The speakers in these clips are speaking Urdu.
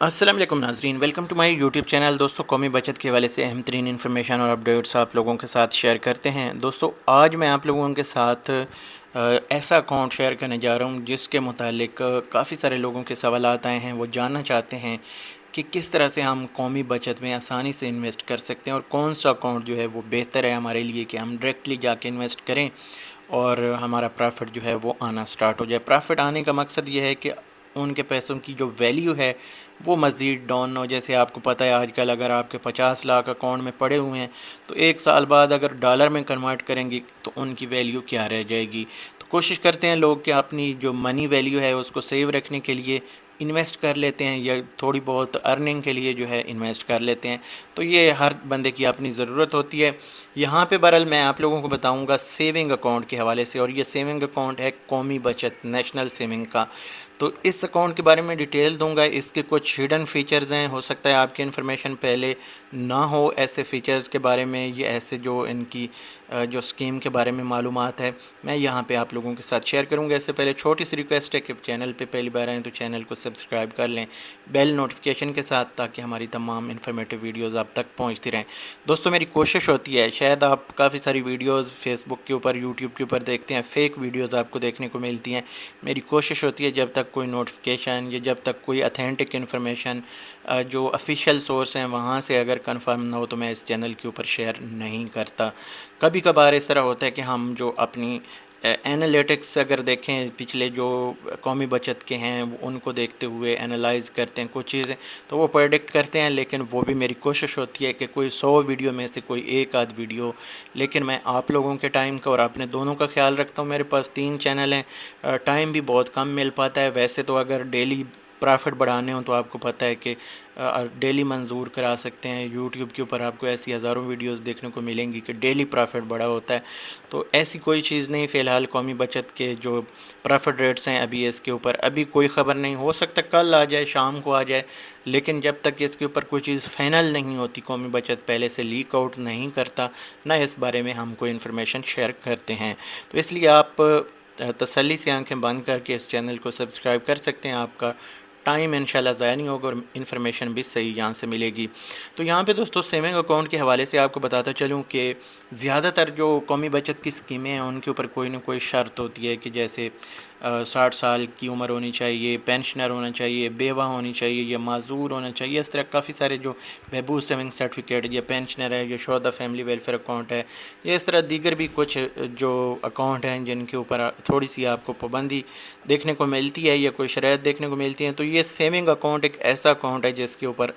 السلام علیکم ناظرین، welcome to my YouTube channel. دوستو، قومی بچت کے حوالے سے اہم ترین انفارمیشن اور اپڈیٹس آپ لوگوں کے ساتھ شیئر کرتے ہیں۔ دوستو، آج میں آپ لوگوں کے ساتھ ایسا اکاؤنٹ شیئر کرنے جا رہا ہوں جس کے متعلق کافی سارے لوگوں کے سوالات آئے ہیں۔ وہ جاننا چاہتے ہیں کہ کس طرح سے ہم قومی بچت میں آسانی سے انویسٹ کر سکتے ہیں اور کون سا اکاؤنٹ جو ہے وہ بہتر ہے ہمارے لیے کہ ہم ڈائریکٹلی جا کے انویسٹ کریں اور ہمارا پرافٹ جو ہے وہ آنا سٹارٹ ہو جائے۔ پرافٹ آنے کا مقصد یہ ہے کہ ان کے پیسوں کی جو ویلیو ہے وہ مزید ڈاؤن ہو۔ جیسے آپ کو پتہ ہے، آج کل اگر آپ کے 50 لاکھ اکاؤنٹ میں پڑے ہوئے ہیں تو ایک سال بعد اگر ڈالر میں کنورٹ کریں گے تو ان کی ویلیو کیا رہ جائے گی۔ تو کوشش کرتے ہیں لوگ کہ اپنی جو منی ویلیو ہے اس کو سیو رکھنے کے لیے انویسٹ کر لیتے ہیں یا تھوڑی بہت ارننگ کے لیے جو ہے انویسٹ کر لیتے ہیں۔ تو یہ ہر بندے کی اپنی ضرورت ہوتی ہے۔ یہاں پہ بہرحال میں آپ لوگوں کو بتاؤں گا سیونگ اکاؤنٹ کے حوالے سے، اور یہ سیونگ اکاؤنٹ ہے قومی بچت نیشنل سیونگ کا۔ تو اس اکاؤنٹ کے بارے میں ڈیٹیل دوں گا۔ اس کے کچھ ہڈن فیچرز ہیں، ہو سکتا ہے آپ کی انفارمیشن پہلے نہ ہو ایسے فیچرز کے بارے میں، یہ ایسے جو ان کی جو سکیم کے بارے میں معلومات ہے میں یہاں پہ آپ لوگوں کے ساتھ شیئر کروں گا۔ اس سے پہلے چھوٹی سی ریکویسٹ ہے کہ چینل پہ پہلی بار آئیں تو چینل کو سبسکرائب کر لیں بیل نوٹیفیکیشن کے ساتھ، تاکہ ہماری تمام انفارمیٹیو ویڈیوز آپ تک پہنچتی رہیں۔ دوستو، میری کوشش ہوتی ہے، شاید آپ کافی ساری ویڈیوز فیس بک کے اوپر، یوٹیوب کے اوپر دیکھتے ہیں، فیک ویڈیوز آپ کو دیکھنے کو ملتی ہیں۔ میری کوشش ہوتی ہے جب تک کوئی نوٹیفیکیشن یا جب تک کوئی اتھینٹک انفارمیشن جو افیشیل سورس ہیں وہاں سے اگر کنفرم نہ ہو تو میں اس چینل کے اوپر شیئر نہیں کرتا۔ کبھی کبھار اس طرح ہوتا ہے کہ ہم جو اپنی اینالیٹکس اگر دیکھیں پچھلے جو قومی بچت کے ہیں ان کو دیکھتے ہوئے اینالائز کرتے ہیں کچھ چیزیں، تو وہ پریڈکٹ کرتے ہیں، لیکن وہ بھی میری کوشش ہوتی ہے کہ کوئی 100 ویڈیو میں سے کوئی ایک آدھ ویڈیو، لیکن میں آپ لوگوں کے ٹائم کا اور اپنے دونوں کا خیال رکھتا ہوں۔ میرے پاس 3 چینل ہیں، ٹائم بھی بہت کم مل پاتا ہے۔ ویسے تو اگر ڈیلی پرافٹ بڑھانے ہوں تو آپ کو پتہ ہے کہ ڈیلی منظور کرا سکتے ہیں۔ یوٹیوب کے اوپر آپ کو ایسی ہزاروں ویڈیوز دیکھنے کو ملیں گی کہ ڈیلی پرافٹ بڑا ہوتا ہے۔ تو ایسی کوئی چیز نہیں فی الحال قومی بچت کے جو پرافٹ ریٹس ہیں ابھی اس کے اوپر ابھی کوئی خبر نہیں، ہو سکتا کل آ جائے، شام کو آ جائے، لیکن جب تک اس کے اوپر کوئی چیز فائنل نہیں ہوتی، قومی بچت پہلے سے لیک آؤٹ نہیں کرتا، نہ اس بارے میں ہم کوئی انفارمیشن شیئر کرتے ہیں۔ تو اس لیے آپ تسلی سے آنکھیں بند کر کے اس چینل کو سبسکرائب کر سکتے ہیں۔ آپ کا ٹائم انشاءاللہ ضائع نہیں ہوگا اور انفارمیشن بھی صحیح یہاں سے ملے گی۔ تو یہاں پہ دوستو سیونگ اکاؤنٹ کے حوالے سے آپ کو بتاتا چلوں کہ زیادہ تر جو قومی بچت کی سکیمیں ہیں ان کے اوپر کوئی نہ کوئی شرط ہوتی ہے کہ جیسے 60 سال کی عمر ہونی چاہیے، پینشنر ہونا چاہیے، بیوہ ہونی چاہیے یا معذور ہونا چاہیے۔ اس طرح کافی سارے جو بہبود سیونگ سرٹیفکیٹ یا پینشنر ہے یا شہداء فیملی ویلفیئر اکاؤنٹ ہے، یا اس طرح دیگر بھی کچھ جو اکاؤنٹ ہیں جن کے اوپر تھوڑی سی آپ کو پابندی دیکھنے کو ملتی ہے یا کوئی شرائط دیکھنے کو ملتی ہیں۔ تو یہ سیونگ اکاؤنٹ ایک ایسا اکاؤنٹ ہے جس کے اوپر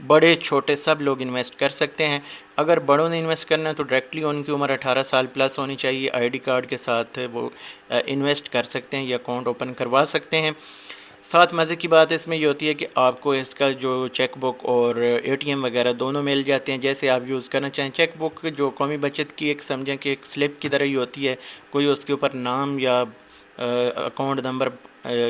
بڑے چھوٹے سب لوگ انویسٹ کر سکتے ہیں۔ اگر بڑوں نے انویسٹ کرنا ہے تو ڈائریکٹلی ان کی عمر 18 سال پلس ہونی چاہیے، آئی ڈی کارڈ کے ساتھ وہ انویسٹ کر سکتے ہیں یا اکاؤنٹ اوپن کروا سکتے ہیں۔ ساتھ مزے کی بات اس میں یہ ہوتی ہے کہ آپ کو اس کا جو چیک بک اور اے ٹی ایم وغیرہ دونوں مل جاتے ہیں، جیسے آپ یوز کرنا چاہیں۔ چیک بک جو قومی بچت کی ایک سمجھیں کہ ایک سلپ کی طرح ہی ہوتی ہے، کوئی اس کے اوپر نام یا اکاؤنٹ نمبر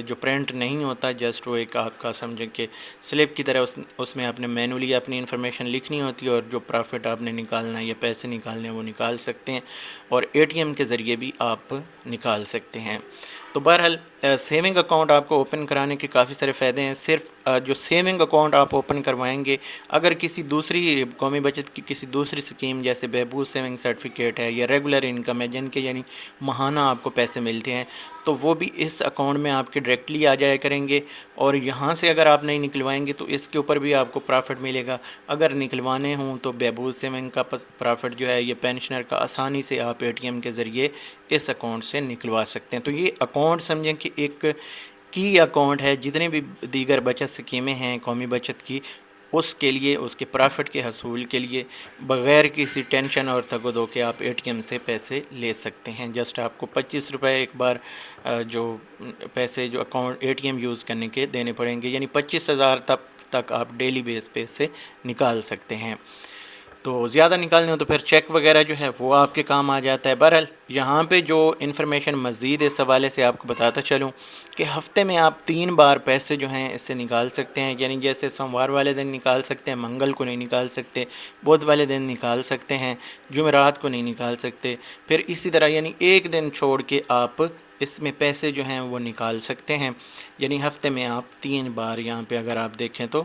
جو پرنٹ نہیں ہوتا، جسٹ وہ ایک آپ کا سمجھیں کہ سلپ کی طرح اس میں آپ نے مینولی اپنی انفارمیشن لکھنی ہوتی ہے اور جو پرافٹ آپ نے نکالنا ہے یا پیسے نکالنے ہیں وہ نکال سکتے ہیں، اور اے ٹی ایم کے ذریعے بھی آپ نکال سکتے ہیں۔ تو بہرحال سیونگ اکاؤنٹ آپ کو اوپن کرانے کے کافی سارے فائدے ہیں۔ صرف جو سیونگ اکاؤنٹ آپ اوپن کروائیں گے، اگر کسی دوسری قومی بچت کی کسی دوسری سکیم جیسے بہبود سیونگ سرٹیفکیٹ ہے یا ریگولر انکم ہے جن کے یعنی ماہانہ آپ کو پیسے ملتے ہیں، تو وہ بھی اس اکاؤنٹ میں آپ کے ڈائریکٹلی آ جایا کریں گے، اور یہاں سے اگر آپ نہیں نکلوائیں گے تو اس کے اوپر بھی آپ کو پرافٹ ملے گا۔ اگر نکلوانے ہوں تو بہبود سیونگ کا پرافٹ جو ہے یہ پینشنر کا آسانی سے آپ اے ٹی ایم کے ذریعے اس اکاؤنٹ سے نکلوا سکتے ہیں۔ تو یہ اکاؤنٹ سمجھیں کہ ایک کی اکاؤنٹ ہے، جتنے بھی دیگر بچت سکیمیں ہیں قومی بچت کی، اس کے لیے اس کے پرافٹ کے حصول کے لیے بغیر کسی ٹینشن اور تگ و دو کے آپ اے ٹی ایم سے پیسے لے سکتے ہیں۔ جسٹ آپ کو 25 روپے ایک بار جو پیسے جو account A T M use کرنے کے دینے پڑیں گے، یعنی 25,000 تک آپ ڈیلی بیس پہ سے نکال سکتے ہیں۔ تو زیادہ نکالنے ہو تو پھر چیک وغیرہ جو ہے وہ آپ کے کام آ جاتا ہے۔ بہرحال یہاں پہ جو انفارمیشن مزید اس حوالے سے آپ کو بتاتا چلوں کہ ہفتے میں آپ 3 بار پیسے جو ہیں اس سے نکال سکتے ہیں، یعنی جیسے سوموار والے دن نکال سکتے ہیں، منگل کو نہیں نکال سکتے، بدھ والے دن نکال سکتے ہیں، جمعرات کو نہیں نکال سکتے، پھر اسی طرح یعنی ایک دن چھوڑ کے آپ اس میں پیسے جو ہیں وہ نکال سکتے ہیں، یعنی ہفتے میں آپ 3 بار یہاں پہ اگر آپ دیکھیں تو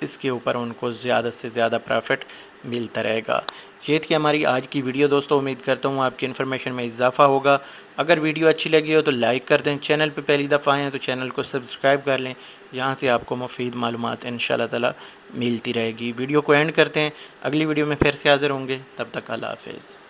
اس کے اوپر ان کو زیادہ سے زیادہ پروفٹ ملتا رہے گا۔ یہ تھی ہماری آج کی ویڈیو دوستوں، امید کرتا ہوں آپ کی انفارمیشن میں اضافہ ہوگا۔ اگر ویڈیو اچھی لگی ہو تو لائک کر دیں، چینل پہ پہلی دفعہ آئے ہیں تو چینل کو سبسکرائب کر لیں، یہاں سے آپ کو مفید معلومات انشاءاللہ تعالی ملتی رہے گی۔ ویڈیو کو اینڈ کرتے ہیں، اگلی ویڈیو میں پھر سے حاضر ہوں گے، تب تک اللہ حافظ۔